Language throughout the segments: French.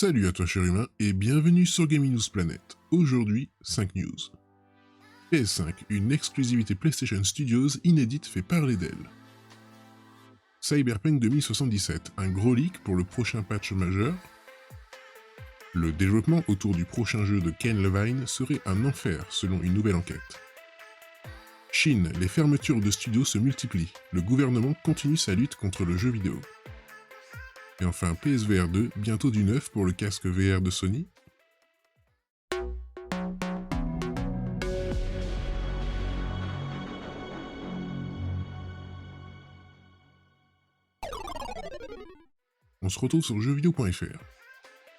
Salut à toi cher humain et bienvenue sur Gaming News Planet. Aujourd'hui, 5 news. PS5, une exclusivité PlayStation Studios inédite fait parler d'elle. Cyberpunk 2077, un gros leak pour le prochain patch majeur. Le développement autour du prochain jeu de Ken Levine serait un enfer selon une nouvelle enquête. Chine, les fermetures de studios se multiplient, le gouvernement continue sa lutte contre le jeu vidéo. Et enfin PSVR 2, bientôt du neuf pour le casque VR de Sony. On se retrouve sur jeuxvideo.fr.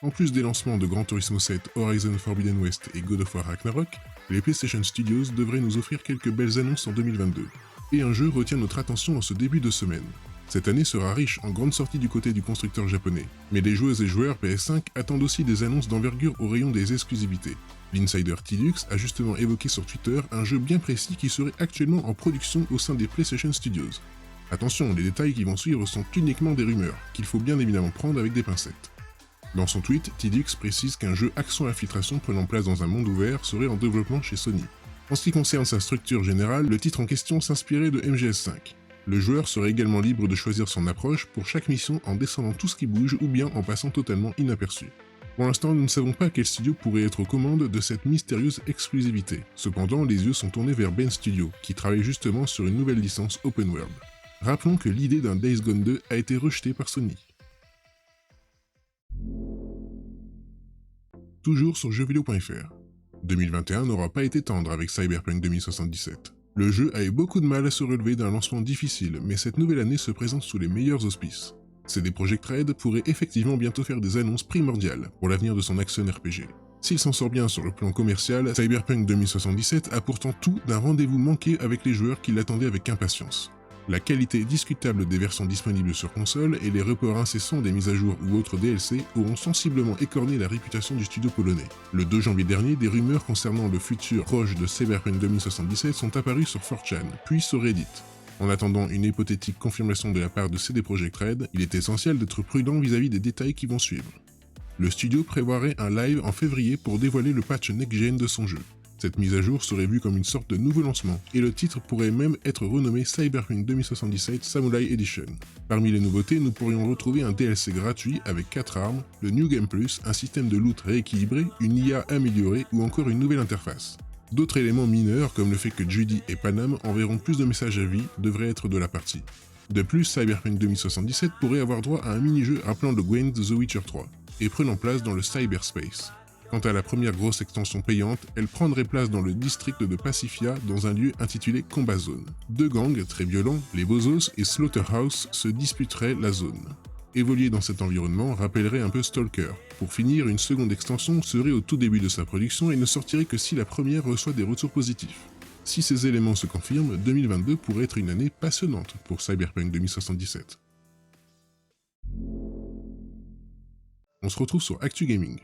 En plus des lancements de Gran Turismo 7, Horizon Forbidden West et God of War Ragnarok, les PlayStation Studios devraient nous offrir quelques belles annonces en 2022. Et un jeu retient notre attention en ce début de semaine. Cette année sera riche en grandes sorties du côté du constructeur japonais, mais les joueuses et joueurs PS5 attendent aussi des annonces d'envergure au rayon des exclusivités. L'insider Tidux a justement évoqué sur Twitter un jeu bien précis qui serait actuellement en production au sein des PlayStation Studios. Attention, les détails qui vont suivre sont uniquement des rumeurs, qu'il faut bien évidemment prendre avec des pincettes. Dans son tweet, Tidux précise qu'un jeu action-infiltration prenant place dans un monde ouvert serait en développement chez Sony. En ce qui concerne sa structure générale, le titre en question s'inspirait de MGS5. Le joueur serait également libre de choisir son approche pour chaque mission en descendant tout ce qui bouge ou bien en passant totalement inaperçu. Pour l'instant, nous ne savons pas quel studio pourrait être aux commandes de cette mystérieuse exclusivité. Cependant, les yeux sont tournés vers Ben Studio, qui travaille justement sur une nouvelle licence Open World. Rappelons que l'idée d'un Days Gone 2 a été rejetée par Sony. Toujours sur jeuxvideo.fr. 2021 n'aura pas été tendre avec Cyberpunk 2077. Le jeu a eu beaucoup de mal à se relever d'un lancement difficile, mais cette nouvelle année se présente sous les meilleurs auspices. CD Projekt Red pourrait effectivement bientôt faire des annonces primordiales pour l'avenir de son action RPG. S'il s'en sort bien sur le plan commercial, Cyberpunk 2077 a pourtant tout d'un rendez-vous manqué avec les joueurs qui l'attendaient avec impatience. La qualité discutable des versions disponibles sur console et les reports incessants des mises à jour ou autres DLC auront sensiblement écorné la réputation du studio polonais. Le 2 janvier dernier, des rumeurs concernant le futur proche de Cyberpunk 2077 sont apparues sur 4chan, puis sur Reddit. En attendant une hypothétique confirmation de la part de CD Projekt Red, il est essentiel d'être prudent vis-à-vis des détails qui vont suivre. Le studio prévoirait un live en février pour dévoiler le patch next-gen de son jeu. Cette mise à jour serait vue comme une sorte de nouveau lancement, et le titre pourrait même être renommé Cyberpunk 2077 Samurai Edition. Parmi les nouveautés, nous pourrions retrouver un DLC gratuit avec 4 armes, le New Game Plus, un système de loot rééquilibré, une IA améliorée ou encore une nouvelle interface. D'autres éléments mineurs, comme le fait que Judy et Panam enverront plus de messages à vie, devraient être de la partie. De plus, Cyberpunk 2077 pourrait avoir droit à un mini-jeu rappelant le Gwent de The Witcher 3, et prenant place dans le cyberspace. Quant à la première grosse extension payante, elle prendrait place dans le district de Pacifia dans un lieu intitulé Combat Zone. Deux gangs très violents, les Bozos et Slaughterhouse, se disputeraient la zone. Évoluer dans cet environnement rappellerait un peu Stalker. Pour finir, une seconde extension serait au tout début de sa production et ne sortirait que si la première reçoit des retours positifs. Si ces éléments se confirment, 2022 pourrait être une année passionnante pour Cyberpunk 2077. On se retrouve sur Actu Gaming.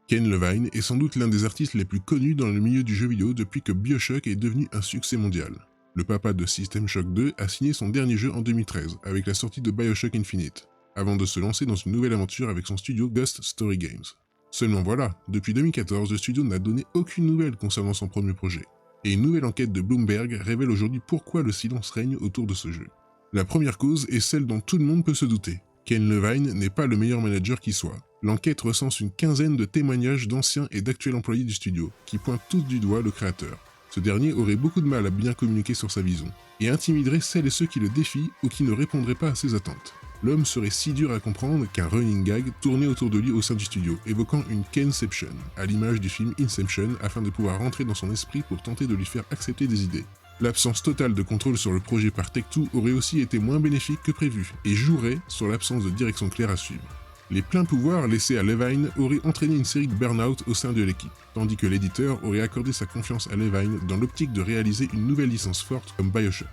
Ken Levine est sans doute l'un des artistes les plus connus dans le milieu du jeu vidéo depuis que BioShock est devenu un succès mondial. Le papa de System Shock 2 a signé son dernier jeu en 2013 avec la sortie de BioShock Infinite, avant de se lancer dans une nouvelle aventure avec son studio Ghost Story Games. Seulement voilà, depuis 2014, le studio n'a donné aucune nouvelle concernant son premier projet. Et une nouvelle enquête de Bloomberg révèle aujourd'hui pourquoi le silence règne autour de ce jeu. La première cause est celle dont tout le monde peut se douter. Ken Levine n'est pas le meilleur manager qui soit. L'enquête recense une quinzaine de témoignages d'anciens et d'actuels employés du studio, qui pointent tous du doigt le créateur. Ce dernier aurait beaucoup de mal à bien communiquer sur sa vision, et intimiderait celles et ceux qui le défient ou qui ne répondraient pas à ses attentes. L'homme serait si dur à comprendre qu'un running gag tournait autour de lui au sein du studio, évoquant une Kenception, à l'image du film Inception, afin de pouvoir rentrer dans son esprit pour tenter de lui faire accepter des idées. L'absence totale de contrôle sur le projet par Take-Two aurait aussi été moins bénéfique que prévu, et jouerait sur l'absence de direction claire à suivre. Les pleins pouvoirs laissés à Levine auraient entraîné une série de burn-out au sein de l'équipe, tandis que l'éditeur aurait accordé sa confiance à Levine dans l'optique de réaliser une nouvelle licence forte comme BioShock.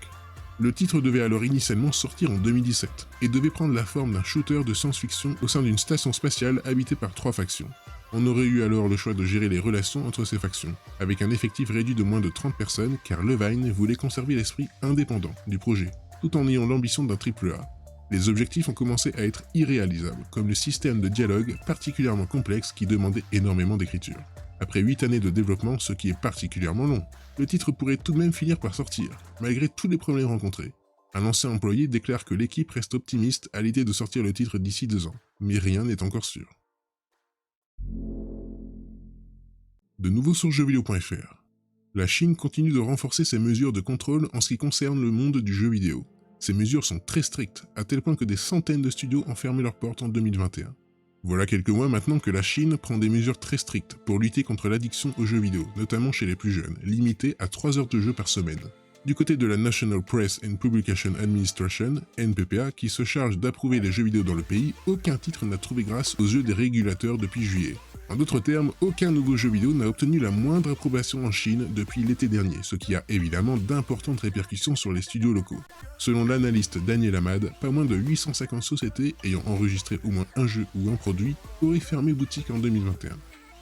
Le titre devait alors initialement sortir en 2017, et devait prendre la forme d'un shooter de science-fiction au sein d'une station spatiale habitée par 3 factions. On aurait eu alors le choix de gérer les relations entre ces factions, avec un effectif réduit de moins de 30 personnes car Levine voulait conserver l'esprit indépendant du projet, tout en ayant l'ambition d'un AAA. Les objectifs ont commencé à être irréalisables, comme le système de dialogue particulièrement complexe qui demandait énormément d'écriture. Après 8 années de développement, ce qui est particulièrement long, le titre pourrait tout de même finir par sortir, malgré tous les problèmes rencontrés. Un ancien employé déclare que l'équipe reste optimiste à l'idée de sortir le titre d'ici 2 ans, mais rien n'est encore sûr. De nouveau sur jeuxvideo.fr. La Chine continue de renforcer ses mesures de contrôle en ce qui concerne le monde du jeu vidéo. Ces mesures sont très strictes, à tel point que des centaines de studios ont fermé leurs portes en 2021. Voilà quelques mois maintenant que la Chine prend des mesures très strictes pour lutter contre l'addiction aux jeux vidéo, notamment chez les plus jeunes, limitées à 3 heures de jeu par semaine. Du côté de la National Press and Publication Administration, NPPA, qui se charge d'approuver les jeux vidéo dans le pays, aucun titre n'a trouvé grâce aux yeux des régulateurs depuis juillet. En d'autres termes, aucun nouveau jeu vidéo n'a obtenu la moindre approbation en Chine depuis l'été dernier, ce qui a évidemment d'importantes répercussions sur les studios locaux. Selon l'analyste Daniel Ahmad, pas moins de 850 sociétés ayant enregistré au moins un jeu ou un produit auraient fermé boutique en 2021.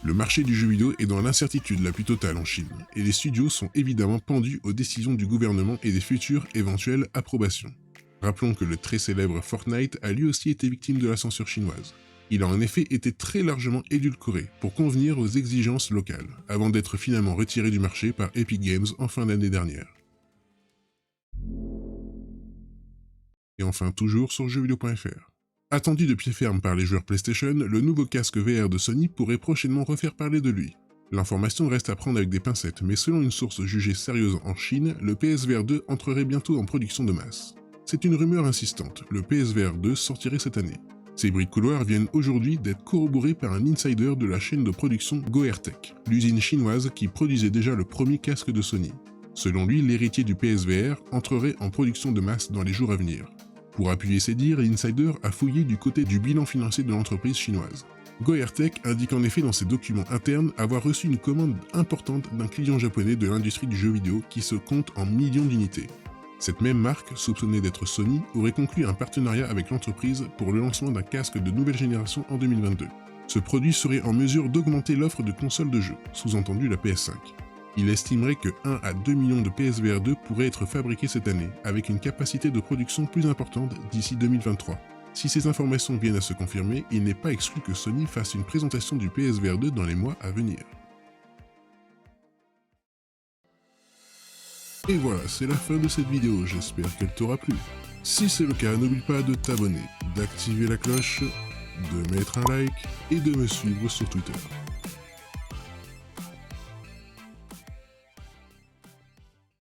Le marché du jeu vidéo est dans l'incertitude la plus totale en Chine, et les studios sont évidemment pendus aux décisions du gouvernement et des futures éventuelles approbations. Rappelons que le très célèbre Fortnite a lui aussi été victime de la censure chinoise. Il a en effet été très largement édulcoré pour convenir aux exigences locales, avant d'être finalement retiré du marché par Epic Games en fin d'année dernière. Et enfin toujours sur jeuxvideo.fr. Attendu de pied ferme par les joueurs PlayStation, le nouveau casque VR de Sony pourrait prochainement refaire parler de lui. L'information reste à prendre avec des pincettes, mais selon une source jugée sérieuse en Chine, le PSVR 2 entrerait bientôt en production de masse. C'est une rumeur insistante, le PSVR 2 sortirait cette année. Ces bruits de couloir viennent aujourd'hui d'être corroborés par un insider de la chaîne de production Goertek, l'usine chinoise qui produisait déjà le premier casque de Sony. Selon lui, l'héritier du PSVR entrerait en production de masse dans les jours à venir. Pour appuyer ses dires, l'insider a fouillé du côté du bilan financier de l'entreprise chinoise. Goertek indique en effet dans ses documents internes avoir reçu une commande importante d'un client japonais de l'industrie du jeu vidéo qui se compte en millions d'unités. Cette même marque, soupçonnée d'être Sony, aurait conclu un partenariat avec l'entreprise pour le lancement d'un casque de nouvelle génération en 2022. Ce produit serait en mesure d'augmenter l'offre de consoles de jeux, sous-entendu la PS5. Il estimerait que 1 à 2 millions de PSVR 2 pourraient être fabriqués cette année, avec une capacité de production plus importante d'ici 2023. Si ces informations viennent à se confirmer, il n'est pas exclu que Sony fasse une présentation du PSVR 2 dans les mois à venir. Et voilà, c'est la fin de cette vidéo, j'espère qu'elle t'aura plu. Si c'est le cas, n'oublie pas de t'abonner, d'activer la cloche, de mettre un like et de me suivre sur Twitter.